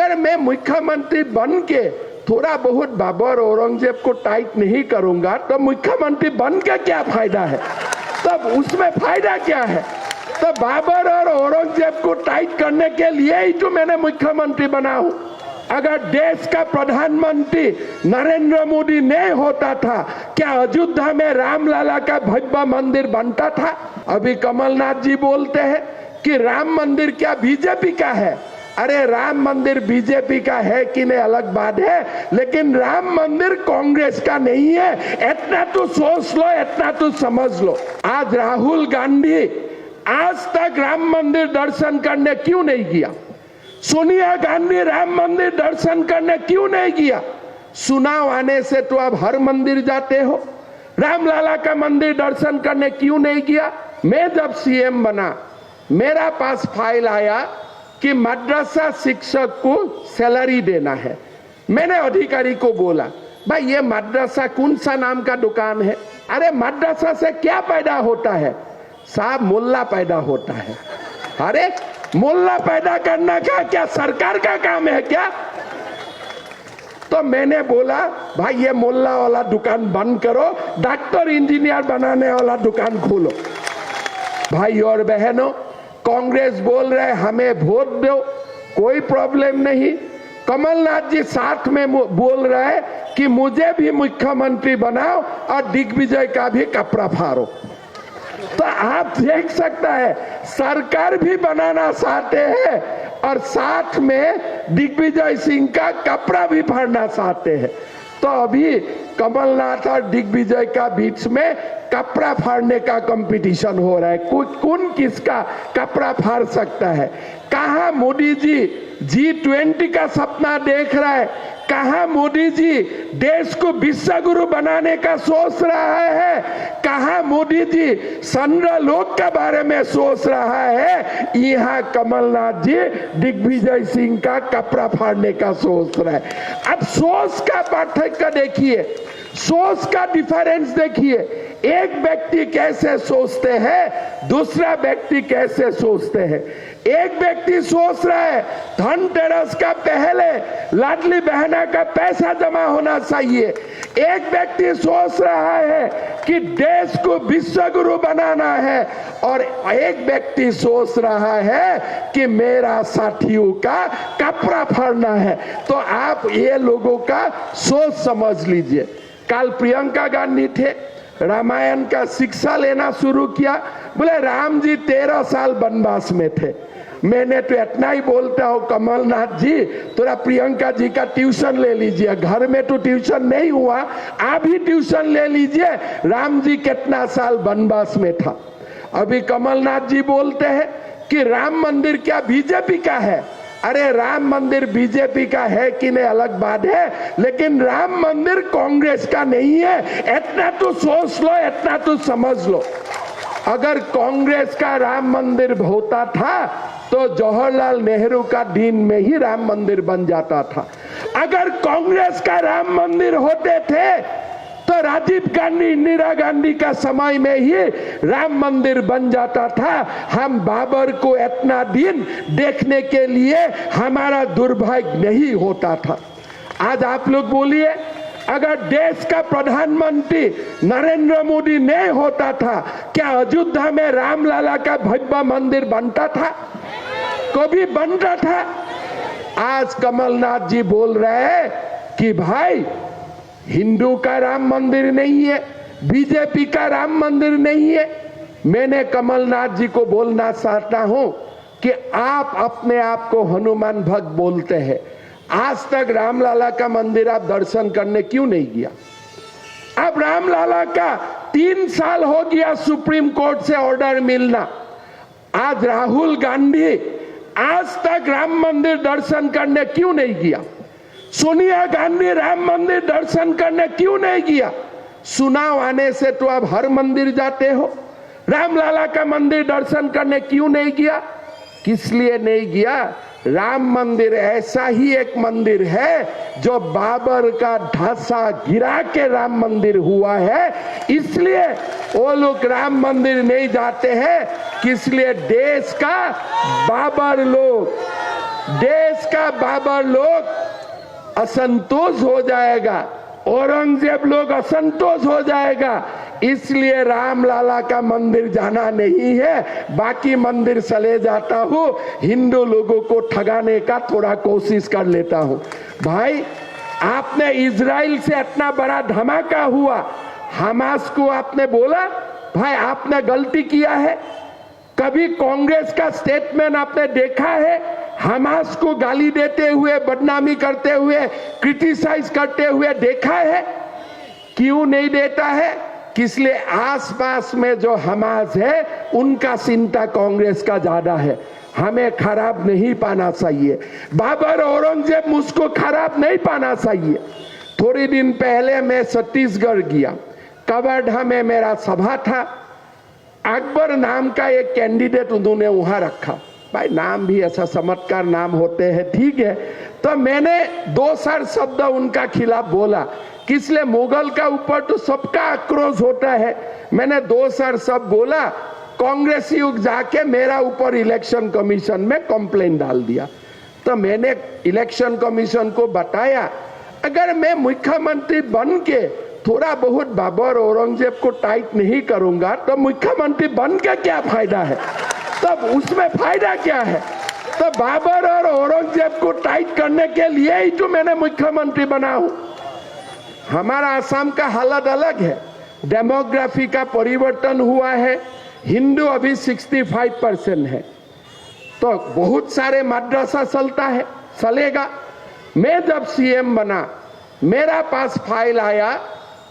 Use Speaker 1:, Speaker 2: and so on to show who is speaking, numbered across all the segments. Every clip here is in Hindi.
Speaker 1: अगर मैं मुख्यमंत्री बन के थोड़ा बहुत बाबर औरंगजेब को टाइट नहीं करूंगा तो मुख्यमंत्री बन के क्या फायदा है? तब उसमें फायदा क्या है? तो बाबर और औरंगजेब को टाइट करने के लिए ही तो मैंने मुख्यमंत्री बना हूं। अगर देश का प्रधानमंत्री नरेंद्र मोदी नहीं होता था, क्या अयोध्या में रामलला का भव्य मंदिर बनता था? अभी कमलनाथ जी बोलते हैं कि राम मंदिर क्या बीजेपी का है। अरे राम मंदिर बीजेपी का है कि नहीं अलग बात है, लेकिन राम मंदिर कांग्रेस का नहीं है। इतना तो सोच लो, इतना तो समझ लो। आज राहुल गांधी आज तक राम मंदिर दर्शन करने क्यों नहीं गया? सोनिया गांधी राम मंदिर दर्शन करने क्यों नहीं गया? चुनाव आने से तो अब हर मंदिर जाते हो। रामलला का मंदिर दर्शन करने क्यों नहीं गया? मैं जब सीएम बना, मेरा पास फाइल आया कि मद्रासा शिक्षक को सैलरी देना है। मैंने अधिकारी को बोला, भाई ये मद्रासा कौन सा नाम का दुकान है? अरे मद्रासा से क्या पैदा होता है? साहब मुल्ला पैदा होता है। अरे मुल्ला पैदा करना क्या सरकार का काम है क्या? तो मैंने बोला भाई ये मुल्ला वाला दुकान बंद करो, डॉक्टर इंजीनियर बनाने वाला दुकान खोलो। भाई और बहनों, कांग्रेस बोल रहे हमें वोट दो, कोई प्रॉब्लम नहीं। कमलनाथ जी साथ में बोल रहे कि मुझे भी मुख्यमंत्री बनाओ और दिग्विजय का भी कपड़ा फाड़ो। तो आप देख सकता है सरकार भी बनाना चाहते हैं और साथ में दिग्विजय सिंह का कपड़ा भी फाड़ना चाहते हैं। तो अभी कमलनाथ और दिग्विजय का बीच में कपड़ा फाड़ने का कंपटीशन हो रहा है। कौन किसका कपड़ा फाड़ सकता है? कहां मोदी जी G20 का सपना देख रहा है? कहां मोदी जी देश को विश्व गुरु बनाने का सोच रहा है? कहां मोदी जी चंद्रलोक के बारे में सोच रहा है? यहाँ कमलनाथ जी दिग्विजय सिंह का कपड़ा फाड़ने का सोच रहा है। अब सोच का पार्थक्य देखिए, सोच का डिफरेंस देखिए। एक व्यक्ति कैसे सोचते हैं, दूसरा व्यक्ति कैसे सोचते हैं। एक व्यक्ति सोच रहा है धनतेरस का पहले लाडली बहना का पैसा जमा होना चाहिए। एक व्यक्ति सोच रहा है कि देश को विश्व गुरु बनाना है और एक व्यक्ति सोच रहा है कि मेरा साथियों का कपड़ा फाड़ना है। तो आप ये लोगों का सोच समझ लीजिए। कल प्रियंका गांधी थे, रामायण का शिक्षा लेना शुरू किया। बोले राम जी 13 साल वनवास में थे। मैंने तो इतना ही बोलता हूँ कमलनाथ जी, थोड़ा प्रियंका जी का ट्यूशन ले लीजिए। घर में तो ट्यूशन नहीं हुआ, आप ही ट्यूशन ले लीजिए। राम जी कितना साल वनवास में था। अभी कमलनाथ जी बोलते हैं कि राम मंदिर क्या बीजेपी का है। अरे राम मंदिर बीजेपी का है कि नहीं अलग बात है, लेकिन राम मंदिर कांग्रेस का नहीं है। इतना तो सोच लो, इतना तो समझ लो। अगर कांग्रेस का राम मंदिर होता था तो जवाहरलाल नेहरू का दिन में ही राम मंदिर बन जाता था। अगर कांग्रेस का राम मंदिर होते थे तो राजीव गांधी, इंदिरा गांधी का समय में ही राम मंदिर बन जाता था। हम बाबर को इतना दिन देखने के लिए हमारा दुर्भाग्य नहीं होता था। आज आप लोग बोलिए, अगर देश का प्रधानमंत्री नरेंद्र मोदी नहीं होता था, क्या अयोध्या में रामलला का भव्य मंदिर बनता था? कभी बनता था? आज कमलनाथ जी बोल रहे हैं कि भाई हिंदू का राम मंदिर नहीं है, बीजेपी का राम मंदिर नहीं है। मैंने कमलनाथ जी को बोलना चाहता हूं कि आप अपने आप को हनुमान भक्त बोलते हैं। आज तक रामलला का मंदिर आप दर्शन करने क्यों नहीं गया? अब रामलला का 3 साल हो गया सुप्रीम कोर्ट से ऑर्डर मिलना। आज राहुल गांधी आज तक राम मंदिर दर्शन करने क्यों नहीं गया? सोनिया गांधी राम मंदिर दर्शन करने क्यों नहीं गया? चुनाव आने से तो अब हर मंदिर जाते हो। रामलला का मंदिर दर्शन करने क्यों नहीं गया? किस लिए नहीं गया? राम मंदिर ऐसा ही एक मंदिर है जो बाबर का ढांचा गिरा के राम मंदिर हुआ है, इसलिए वो लोग राम मंदिर नहीं जाते हैं। किस लिए? देश का बाबर लोग, देश का बाबर लोग असंतोष हो जाएगा, औरंगजेब लोग असंतोष हो जाएगा, इसलिए रामलाला का मंदिर जाना नहीं है, बाकी मंदिर चले जाता हूँ, हिंदू लोगों को ठगाने का थोड़ा कोशिश कर लेता हूँ। भाई आपने इजराइल से इतना बड़ा धमाका हुआ, हमास को आपने बोला भाई आपने गलती किया है? कभी कांग्रेस का स्टेटमेंट आपने देखा है हमास को गाली देते हुए, बदनामी करते हुए, क्रिटिसाइज करते हुए देखा है? क्यों नहीं देता है? इसलिए आसपास में जो हमास है उनका चिंता कांग्रेस का ज्यादा है। हमें खराब नहीं पाना चाहिए, बाबर औरंगजेब मुझको खराब नहीं पाना चाहिए। थोड़ी दिन पहले मैं छत्तीसगढ़ गया, कवर्धा में मेरा सभा था। अकबर नाम का एक कैंडिडेट उन्होंने वहां रखा, भाई नाम भी ऐसा चमत्कार नाम होते हैं, ठीक है। तो मैंने 2 शब्द उनका खिलाफ बोला, किसलिए मुगल का ऊपर तो सबका आक्रोश होता है। मैंने 2 शब्द बोला, कांग्रेस युग जाके मेरा ऊपर इलेक्शन कमीशन में कंप्लेंट डाल दिया। तो मैंने इलेक्शन कमीशन को बताया, अगर मैं मुख्यमंत्री बन के थोड़ा बहुत बाबर औरंगजेब को टाइट नहीं करूंगा तो मुख्यमंत्री बन के क्या फायदा है, तब उसमें फायदा क्या है? तो बाबर और औरंगजेब को टाइट करने के लिए ही तो मैंने मुख्यमंत्री बना हूं। हमारा असम का हालत अलग है, डेमोग्राफी का परिवर्तन हुआ है, हिंदू अभी 65% है, तो बहुत सारे मदरसा चलता है, चलेगा। मैं जब सीएम बना, मेरा पास फाइल आया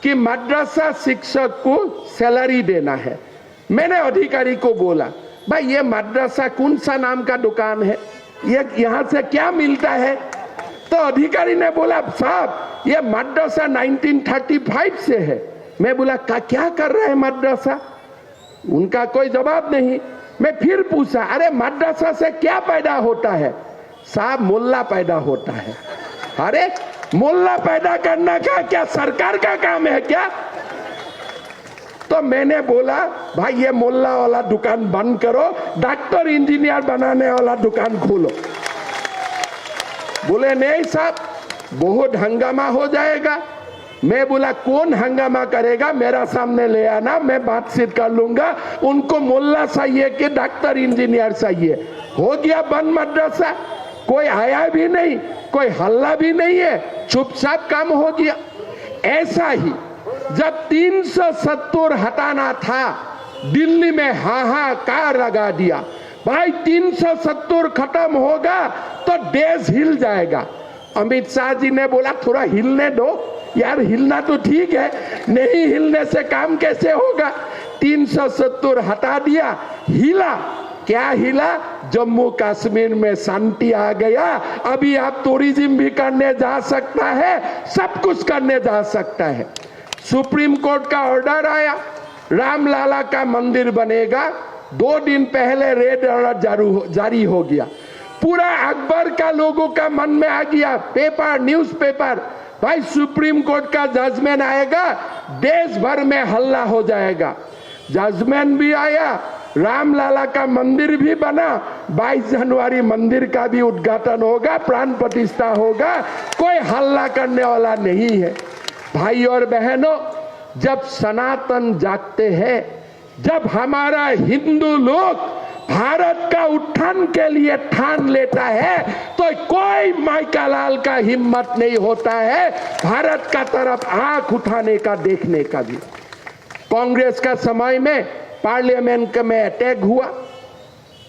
Speaker 1: कि मदरसा शिक्षक को सैलरी देना है। मैंने अधिकारी को बोला, भाई ये मदरसा कौन सा नाम का दुकान है, ये यहाँ से क्या मिलता है? तो अधिकारी ने बोला, साहब ये मदरसा 1935 से है। मैं बोला क्या कर रहे हैं मदरसा? उनका कोई जवाब नहीं। मैं फिर पूछा, अरे मदरसा से क्या पैदा होता है? साहब मुल्ला पैदा होता है। अरे मुल्ला पैदा करना क्या सरकार का काम है क्या? तो मैंने बोला, भाई ये मुल्ला वाला दुकान बंद करो, डॉक्टर इंजीनियर बनाने वाला दुकान खोलो। बोले नहीं साहब, बहुत हंगामा हो जाएगा। मैं बोला कौन हंगामा करेगा, मेरा सामने ले आना, मैं बातचीत कर लूंगा। उनको मुल्ला चाहिए कि डॉक्टर इंजीनियर चाहिए। हो गया बंद मदरसा, कोई आया भी नहीं, कोई हल्ला भी नहीं है, चुपचाप काम हो गया। ऐसा ही जब 370 हटाना था, दिल्ली में हाहाकार लगा दिया, भाई 370 खत्म होगा तो देश हिल जाएगा। अमित शाह जी ने बोला थोड़ा हिलने दो यार, हिलना तो ठीक है, नहीं हिलने से काम कैसे होगा? 370 हटा दिया, हिला क्या हिला? जम्मू कश्मीर में शांति आ गया। अभी आप टूरिज्म भी करने जा सकता है, सब कुछ करने जा सकता है। सुप्रीम कोर्ट का ऑर्डर आया, रामलाला का मंदिर बनेगा। 2 दिन पहले रेड अलर्ट जारी हो गया। पूरा अकबर का लोगों का मन में आ गया, पेपर न्यूज़पेपर, भाई सुप्रीम कोर्ट का जजमेंट आएगा, देश भर में हल्ला हो जाएगा। जजमेंट भी आया, रामलाला का मंदिर भी बना, 22 जनवरी मंदिर का भी उद्घाटन होगा, प्राण प्रतिष्ठा होगा, कोई हल्ला करने वाला नहीं है। भाई और बहनों, जब सनातन जागते हैं, जब हमारा हिंदू लोग भारत का उत्थान के लिए ठान लेता है, तो कोई माइकालाल का हिम्मत नहीं होता है भारत का तरफ आंख उठाने का, देखने का भी। कांग्रेस का समय में पार्लियामेंट में अटैक हुआ,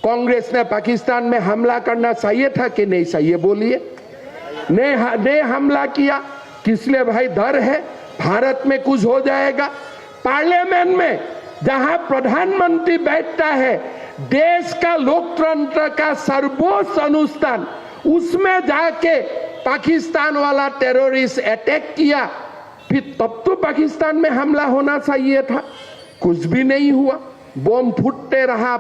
Speaker 1: कांग्रेस ने पाकिस्तान में हमला करना चाहिए था कि नहीं चाहिए? बोलिए। ने हमला किया, किस लिए? भाई डर है भारत में कुछ हो जाएगा। पार्लियामेंट में जहां प्रधानमंत्री बैठता है, देश का लोकतंत्र का सर्वोच्च अनुष्ठान, उसमें जाके पाकिस्तान वाला टेररिस्ट अटैक किया, फिर तब तो पाकिस्तान में हमला होना चाहिए था, कुछ भी नहीं हुआ। बम फूटते रहा।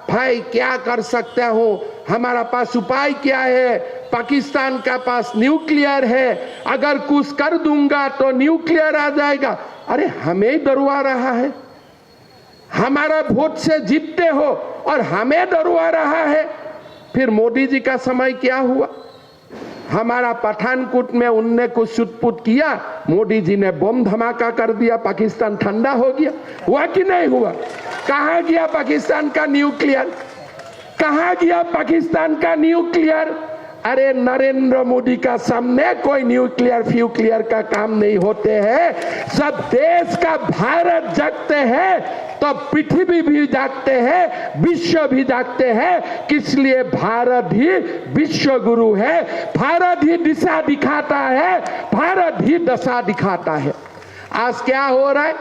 Speaker 1: भाई क्या कर सकता हो, हमारा पास उपाय क्या है? पाकिस्तान का पास न्यूक्लियर है, अगर कुछ कर दूंगा तो न्यूक्लियर आ जाएगा। अरे हमें ही डरवा रहा है, हमारा वोट से जीतते हो और हमें डरवा रहा है। फिर मोदी जी का समय क्या हुआ? हमारा पठानकोट में उनने कुछ छुटपुट किया, मोदी जी ने बम धमाका कर दिया, पाकिस्तान ठंडा हो गया। हुआ कि नहीं हुआ? कहां गया पाकिस्तान का न्यूक्लियर? कहां गया पाकिस्तान का न्यूक्लियर? अरे नरेंद्र मोदी का सामने कोई न्यूक्लियर फ्यूक्लियर का काम नहीं होते हैं। सब देश का भारत जागते हैं तो पृथ्वी भी जागते हैं, विश्व भी जागते हैं। किस लिए? भारत ही विश्व गुरु है, भारत ही दिशा दिखाता है, भारत ही दशा दिखाता है। आज क्या हो रहा है?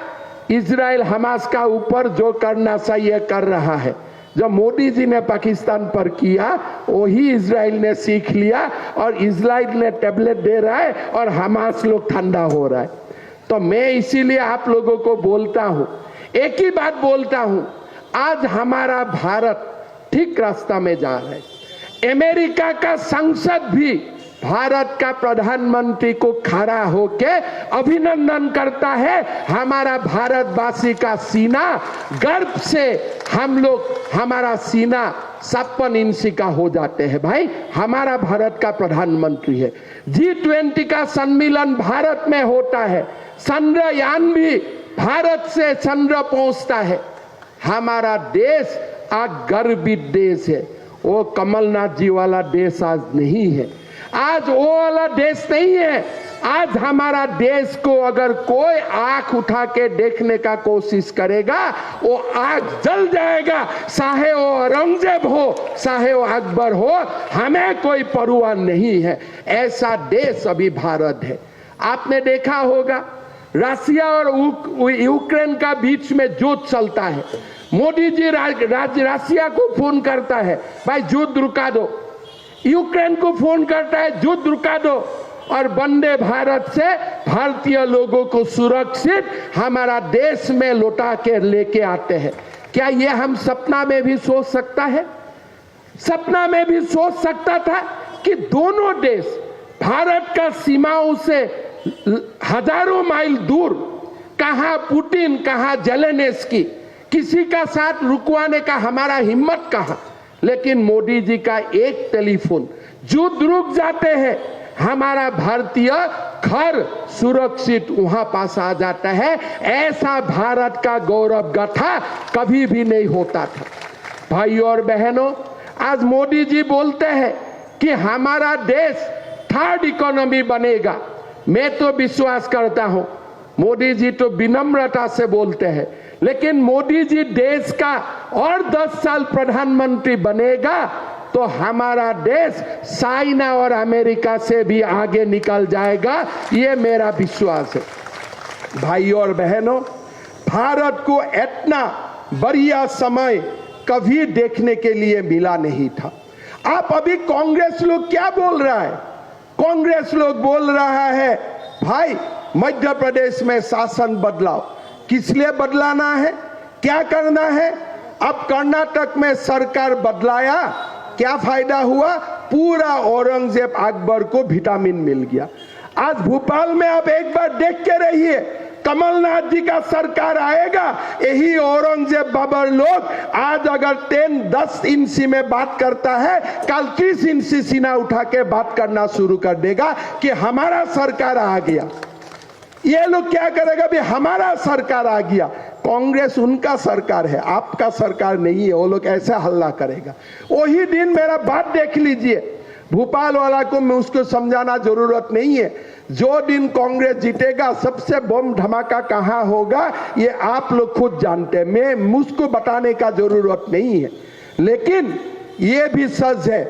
Speaker 1: इजराइल हमास का ऊपर जो करना चाहिए कर रहा है। जब मोदी जी ने पाकिस्तान पर किया वही इजराइल ने सीख लिया और इजराइल ने टेबलेट दे रहा है और हमास लोग ठंडा हो रहा है। तो मैं इसीलिए आप लोगों को बोलता हूं, एक ही बात बोलता हूं, आज हमारा भारत ठीक रास्ता में जा रहा है। अमेरिका का संसद भी भारत का प्रधानमंत्री को खड़ा होके अभिनंदन करता है। हमारा भारतवासी का सीना गर्व से हम लोग, हमारा सीना 56 इंची का हो जाते हैं। भाई हमारा भारत का प्रधानमंत्री है। G20 का सम्मेलन भारत में होता है, चंद्रयान भी भारत से चंद्र पहुंचता है। हमारा देश आज गर्वित देश है। वो कमलनाथ जी वाला देश आज नहीं है, आज वो वाला देश नहीं है। आज हमारा देश को अगर कोई आंख उठा के देखने का कोशिश करेगा वो आग जल जाएगा, चाहे वो औरंगजेब हो चाहे वो अकबर हो, हमें कोई परवाह नहीं है। ऐसा देश अभी भारत है। आपने देखा होगा रशिया और यूक्रेन का बीच में युद्ध चलता है। मोदी जी रशिया को फोन करता है, भाई युद्ध रुका दो। यूक्रेन को फोन करता है, युद्ध रुका दो। और वंदे भारत से भारतीय लोगों को सुरक्षित हमारा देश में लौटा के लेके आते हैं। क्या ये हम सपना में भी सोच सकता है? सपना में भी सोच सकता था कि दोनों देश भारत का सीमाओं से हजारों माइल दूर, कहां पुतिन कहां जेलेंस्की, किसी का साथ रुकवाने का हमारा हिम्मत कहां? लेकिन मोदी जी का एक टेलीफोन, युद्ध रुक जाते हैं, हमारा भारतीय घर सुरक्षित वहां पास आ जाता है। ऐसा भारत का गौरव गाथा कभी भी नहीं होता था। भाइयों और बहनों, आज मोदी जी बोलते हैं कि हमारा देश थर्ड इकोनॉमी बनेगा। मैं तो विश्वास करता हूं, मोदी जी तो विनम्रता से बोलते हैं, लेकिन मोदी जी देश का और 10 साल प्रधानमंत्री बनेगा तो हमारा देश चाइना और अमेरिका से भी आगे निकल जाएगा, ये मेरा विश्वास है। भाइयों और बहनों, भारत को इतना बढ़िया समय कभी देखने के लिए मिला नहीं था। आप अभी कांग्रेस लोग क्या बोल रहा है? कांग्रेस लोग बोल रहा है भाई मध्य प्रदेश में शासन बदलाओ। किस लिए बदलाना है? क्या करना है? अब कर्नाटक में सरकार बदलाया, क्या फायदा हुआ? पूरा औरंगजेब अकबर को विटामिन मिल गया। आज भोपाल में आप एक बार देख के रहिए, कमलनाथ जी का सरकार आएगा, यही औरंगजेब बाबर लोग आज अगर 10 इंची में बात करता है, कल 30 इंची सीना उठा के बात करना शुरू कर देगा कि हमारा सरकार आ गया। ये लोग क्या करेगा? भी हमारा सरकार आ गया। कांग्रेस उनका सरकार है, आपका सरकार नहीं है। वो लोग ऐसे हल्ला करेगा। वही दिन मेरा बात देख लीजिए, भोपाल वाला को मैं उसको समझाना जरूरत नहीं है। जो दिन कांग्रेस जीतेगा सबसे बम धमाका कहां होगा ये आप लोग खुद जानते हैं, मैं मुझको बताने का जरूरत नहीं है। लेकिन ये भी सच है,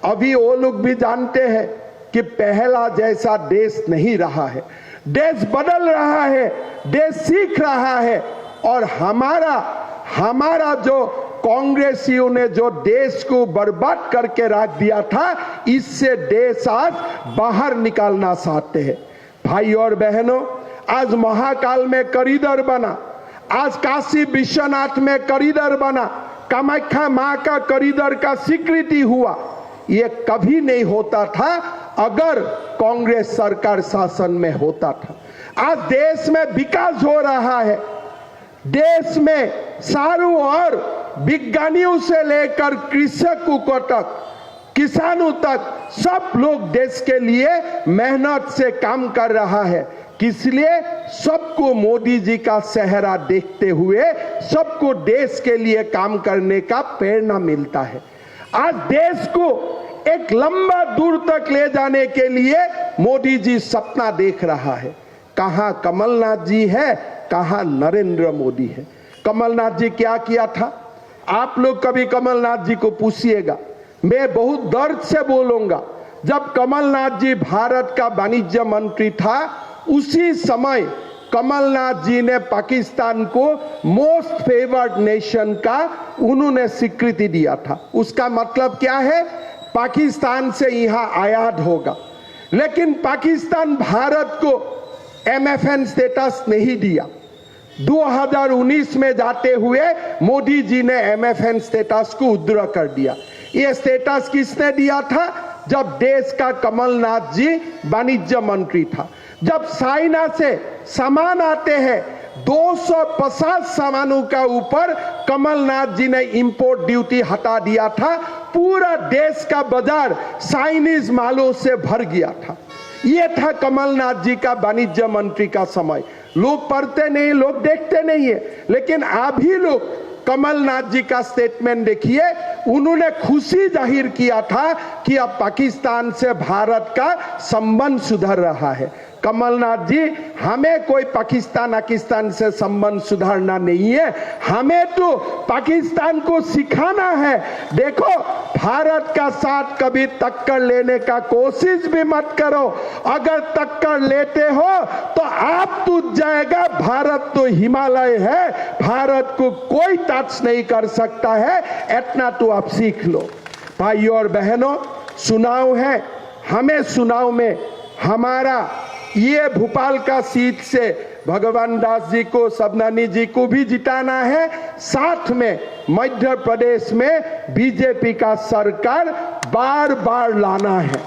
Speaker 1: अभी वो लोग भी जानते हैं कि पहला जैसा देश नहीं रहा है। देश बदल रहा है, देश सीख रहा है। और हमारा जो कांग्रेसियों ने जो देश को बर्बाद करके रख दिया था, इससे देश आज बाहर निकालना चाहते हैं। भाई और बहनों, आज महाकाल में कॉरिडोर बना, आज काशी विश्वनाथ में कॉरिडोर बना, कामाख्या मां का कॉरिडोर का स्वीकृति हुआ। ये कभी नहीं होता था अगर कांग्रेस सरकार शासन में होता था। आज देश में विकास हो रहा है, देश में चारों ओर विज्ञानियों से लेकर कृषकों तक किसानों तक सब लोग देश के लिए मेहनत से काम कर रहा है। इसलिए सबको मोदी जी का चेहरा देखते हुए सबको देश के लिए काम करने का प्रेरणा मिलता है। आज देश को एक लंबा दूर तक ले जाने के लिए मोदी जी सपना देख रहा है। कहां कमलनाथ जी है, कहां नरेंद्र मोदी है। कमलनाथ जी क्या किया था, आप लोग कभी कमलनाथ जी को पूछिएगा। मैं बहुत दर्द से बोलूंगा, जब कमलनाथ जी भारत का वाणिज्य मंत्री था, उसी समय कमलनाथ जी ने पाकिस्तान को मोस्ट फेवर्ड नेशन का उन्होंने स्वीकृति दिया था। उसका मतलब क्या है, पाकिस्तान से यहां आयात होगा। लेकिन पाकिस्तान भारत को MFN स्टेटस नहीं दिया। 2019 में जाते हुए मोदी जी ने MFN स्टेटस को विड्रॉ कर दिया। ये स्टेटस किसने दिया था, जब देश का कमलनाथ जी वाणिज्य मंत्री था। जब चाइना से सामान आते हैं 250 सामानों का ऊपर कमलनाथ जी ने इंपोर्ट ड्यूटी हटा दिया था। पूरा देश का बाजार चाइनीज मालों से भर गया था। यह था कमलनाथ जी का वाणिज्य मंत्री का समय। लोग पढ़ते नहीं, लोग देखते नहीं है, लेकिन अभी लोग कमलनाथ जी का स्टेटमेंट देखिए। उन्होंने खुशी जाहिर किया था कि अब पाकिस्तान से भारत का संबंध सुधर रहा है। कमलनाथ जी, हमें कोई पाकिस्तान से संबंध सुधारना नहीं है, हमें तो पाकिस्तान को सिखाना है। देखो, भारत का साथ कभी टक्कर लेने का कोशिश भी मत करो। अगर टक्कर लेते हो तो आप टूट जाएगा। भारत तो हिमालय है, भारत को कोई टच नहीं कर सकता है। इतना तो आप सीख लो। भाइयों और बहनों, चुनाव है, हमें चुनाव में हमारा ये भोपाल का सीट से भगवान दास जी को, सबनानी जी को भी जिताना है। साथ में मध्य प्रदेश में बीजेपी का सरकार बार बार लाना है।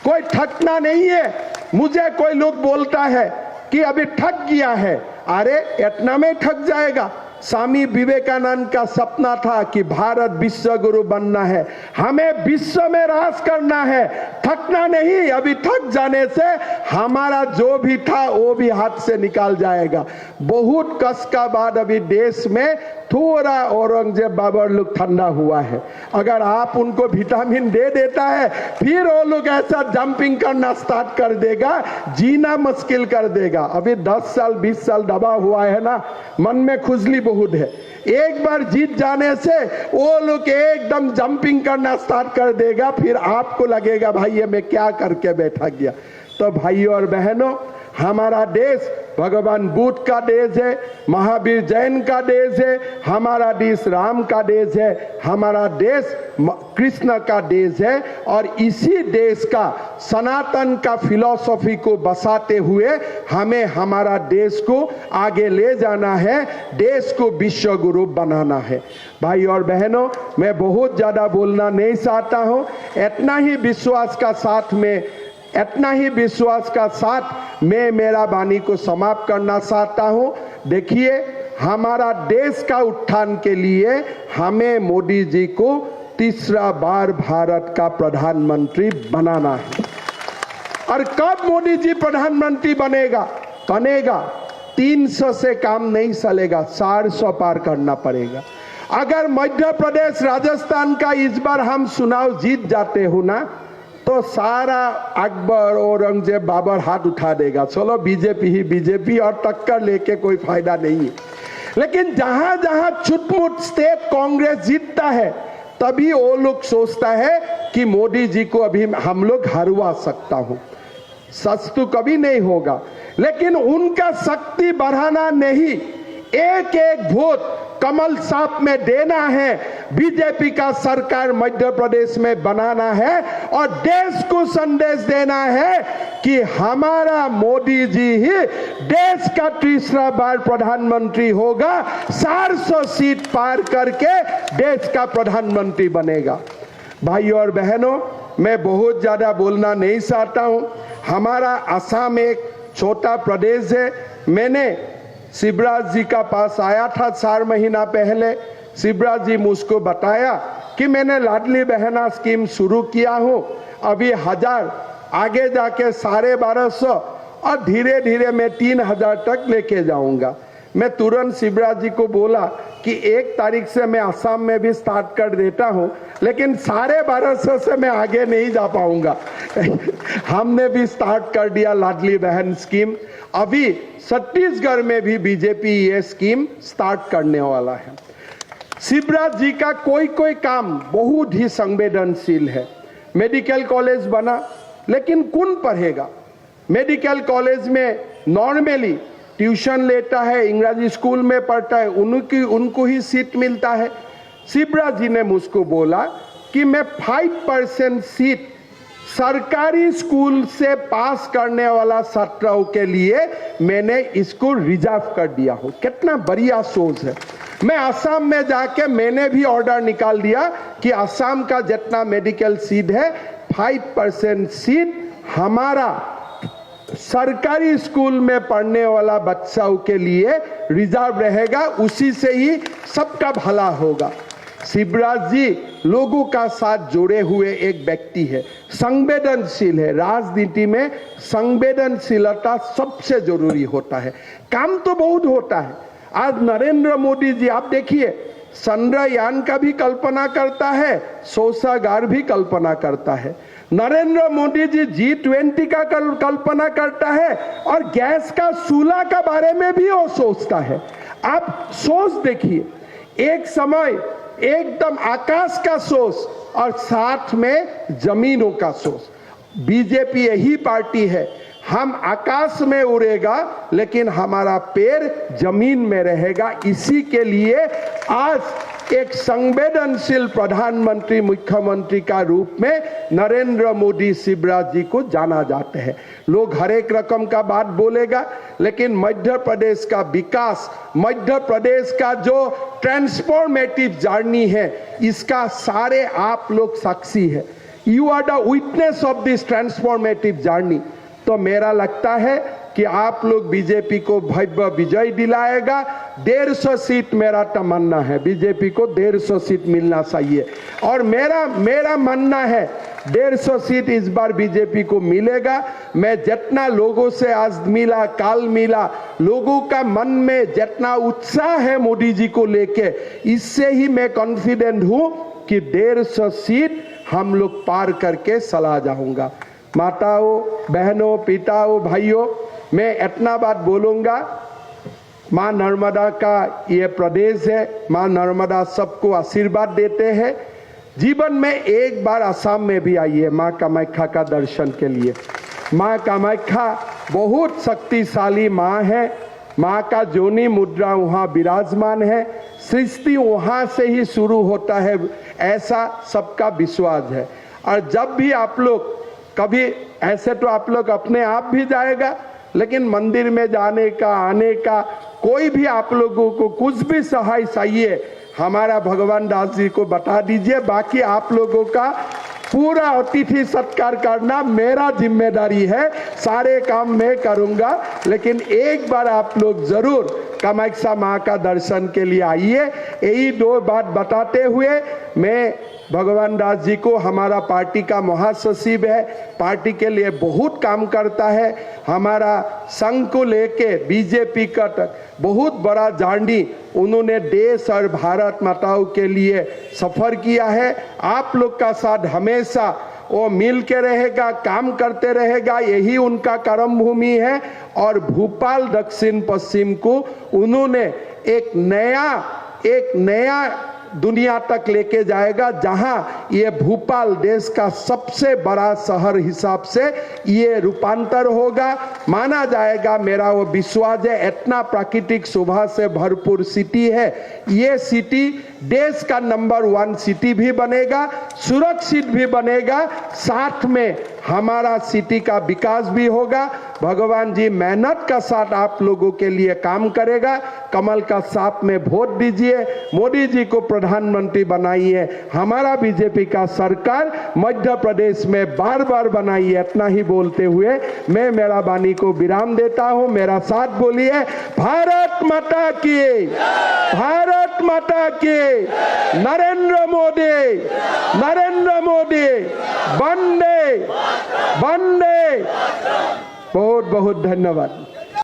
Speaker 1: कोई थकना नहीं है। मुझे कोई लोग बोलता है कि अभी थक गया है। अरे इतना में थक जाएगा। स्वामी विवेकानंद का सपना था कि भारत विश्व गुरु बनना है, हमें विश्व में राज करना है, थकना नहीं। अभी थक जाने से हमारा जो भी था वो भी हाथ से निकाल जाएगा। बहुत कष्ट का बाद अभी देश में थोड़ा औरंगजेब बाबर लोग ठंडा हुआ है। अगर आप उनको विटामिन दे देता है, फिर वो लोग ऐसा जंपिंग करना स्टार्ट कर देगा, जीना मुश्किल कर देगा। अभी 10 साल 20 साल दबा हुआ है ना, मन में खुजली बहुत है। एक बार जीत जाने से वो लोग एकदम जंपिंग करना स्टार्ट कर देगा, फिर आपको लगेगा भाई ये मैं क्या करके बैठा गया। तो भाइयों और बहनों, हमारा देश भगवान बुद्ध का देश है, महावीर जैन का देश है, हमारा देश राम का देश है, हमारा देश कृष्ण का देश है। और इसी देश का सनातन का फिलॉसफी को बसाते हुए हमें हमारा देश को आगे ले जाना है, देश को विश्व गुरु बनाना है। भाई और बहनों, मैं बहुत ज्यादा बोलना नहीं चाहता हूँ। इतना ही विश्वास का साथ मैं मेरा वाणी को समाप्त करना चाहता हूं। देखिए, हमारा देश का उत्थान के लिए हमें मोदी जी को तीसरा बार भारत का प्रधानमंत्री बनाना है। और कब मोदी जी प्रधानमंत्री बनेगा 300 से काम नहीं चलेगा, 400 पार करना पड़ेगा। अगर मध्य प्रदेश राजस्थान का इस बार हम चुनाव जीत जाते हो ना, तो सारा अकबर औरंगजेब बाबर हाथ उठा देगा, चलो बीजेपी ही बीजेपी, और टक्कर लेके कोई फायदा नहीं है। लेकिन जहां जहां छुटमुट स्टेट कांग्रेस जीतता है, तभी वो लोग सोचता है कि मोदी जी को अभी हम लोग हरवा सकता हूं। सच तो कभी नहीं होगा, लेकिन उनका शक्ति बढ़ाना नहीं, एक एक वोट कमल साहब में देना है, बीजेपी का सरकार मध्य प्रदेश में बनाना है और देश को संदेश देना है कि हमारा मोदी जी ही देश का तीसरा बार प्रधानमंत्री होगा, 400 सीट पार करके देश का प्रधानमंत्री बनेगा। भाइयों और बहनों, मैं बहुत ज्यादा बोलना नहीं चाहता हूं। हमारा असम एक छोटा प्रदेश है। मैंने शिवराज जी का पास आया था 4 महीना पहले। शिवराज जी मुझको बताया कि मैंने लाडली बहना स्कीम शुरू किया हूं, अभी 1000 आगे जाके 1250 और धीरे धीरे मैं 3000 तक लेके जाऊंगा। मैं तुरंत शिवराज जी को बोला कि 1 तारीख से मैं असम में भी स्टार्ट कर देता हूं, लेकिन 1250 से मैं आगे नहीं जा पाऊंगा। हमने भी स्टार्ट कर दिया लाडली बहन स्कीम। अभी छत्तीसगढ़ में भी बीजेपी ये स्कीम स्टार्ट करने वाला है। शिवराज जी का कोई कोई काम बहुत ही संवेदनशील है। मेडिकल कॉलेज बना, लेकिन कौन पढ़ेगा? मेडिकल कॉलेज में नॉर्मली ट्यूशन लेता है, इंग्रजी स्कूल में पढ़ता है, उनको ही सीट मिलता है। शिवराज जी ने मुझको बोला कि मैं 5% सीट सरकारी स्कूल से पास करने वाला छात्रों के लिए मैंने इसको रिजर्व कर दिया हूं। कितना बढ़िया सोच है। मैं असम में जाके मैंने भी ऑर्डर निकाल दिया कि असम का जितना मेडिकल सीट है 5% सीट हमारा सरकारी स्कूल में पढ़ने वाला बच्चों के लिए रिजर्व रहेगा, उसी से ही सबका भला होगा। शिवराज जी लोगों का साथ जोड़े हुए एक व्यक्ति है, संवेदनशील है। राजनीति में संवेदनशीलता सबसे जरूरी होता है। काम तो बहुत होता है। आज नरेंद्र मोदी जी आप देखिए, चंद्रयान का भी कल्पना करता है, शौचागार भी कल्पना करता है। नरेंद्र मोदी जी G20 का कल्पना करता है और गैस का चूल्हा का बारे में भी वो सोचता है। आप सोच देखिए, एक समय एकदम आकाश का सोच और साथ में जमीनों का सोच। बीजेपी यही पार्टी है, हम आकाश में उड़ेगा लेकिन हमारा पैर जमीन में रहेगा। इसी के लिए आज एक संवेदनशील प्रधानमंत्री मुख्यमंत्री का रूप में नरेंद्र मोदी शिवराज जी को जाना जाते हैं। लोग हर एक रकम का बात बोलेगा, लेकिन मध्य प्रदेश का विकास, मध्य प्रदेश का जो ट्रांसफॉर्मेटिव जर्नी है, इसका सारे आप लोग साक्षी है। You are the witness of this transformative journey. तो मेरा लगता है कि आप लोग बीजेपी को भव्य विजय दिलाएगा। 150 सीट मेरा तमन्ना है, बीजेपी को 150 सीट मिलना चाहिए। और मेरा मानना है 150 सीट इस बार बीजेपी को मिलेगा। मैं जितना लोगों से आज मिला, काल मिला, लोगों का मन में जितना उत्साह है मोदी जी को लेके, इससे ही मैं कॉन्फिडेंट हूं कि 150 सीट हम लोग पार करके चला जाऊंगा। माताओं, बहनों, पिताओं, भाइयों, मैं इतना बात बोलूंगा, माँ नर्मदा का ये प्रदेश है, माँ नर्मदा सबको आशीर्वाद देते हैं। जीवन में एक बार असम में भी आइए माँ कामाख्या का दर्शन के लिए। माँ कामाख्या बहुत शक्तिशाली माँ है। माँ का जोनी मुद्रा वहाँ विराजमान है। सृष्टि वहाँ से ही शुरू होता है, ऐसा सबका विश्वास है। और जब भी आप लोग कभी ऐसे तो आप लोग अपने आप भी जाएगा, लेकिन मंदिर में जाने का, आने का, कोई भी आप लोगों को कुछ भी सहाय चाहिए, हमारा भगवान दास जी को बता दीजिए। बाकी आप लोगों का पूरा अतिथि सत्कार करना मेरा जिम्मेदारी है, सारे काम मैं करूंगा। लेकिन एक बार आप लोग जरूर कामाख्या माँ का दर्शन के लिए आइए। यही 2 बात बताते हुए मैं भगवान दास जी को, हमारा पार्टी का महासचिव है, पार्टी के लिए बहुत काम करता है, हमारा संघ को लेके बीजेपी का तक बहुत बड़ा जर्नी उन्होंने देश और भारत माताओं के लिए सफर किया है। आप लोग का साथ हमेशा वो मिल के रहेगा, काम करते रहेगा, यही उनका कर्म भूमि है। और भोपाल दक्षिण पश्चिम को उन्होंने एक नया दुनिया तक लेके जाएगा, जहां ये भोपाल देश का सबसे बड़ा शहर हिसाब से ये रूपांतर होगा, माना जाएगा। मेरा वो विश्वास है। इतना प्राकृतिक शोभा से भरपूर सिटी है ये। सिटी देश का नंबर 1 सिटी भी बनेगा, सुरक्षित भी बनेगा, साथ में हमारा सिटी का विकास भी होगा। भगवान जी मेहनत का साथ आप लोगों के लिए काम करेगा। कमल का साप में वोट दीजिए, मोदी जी को प्रधानमंत्री बनाइए, हमारा बीजेपी का सरकार मध्य प्रदेश में बार बार बनाइए। इतना ही बोलते हुए मैं मेरा वाणी को विराम देता हूं। मेरा साथ बोलिए, भारत माता की, भारत माता की, नरेंद्र मोदी, नरेंद्र मोदी, वंदे वंदे। बहुत बहुत धन्यवाद।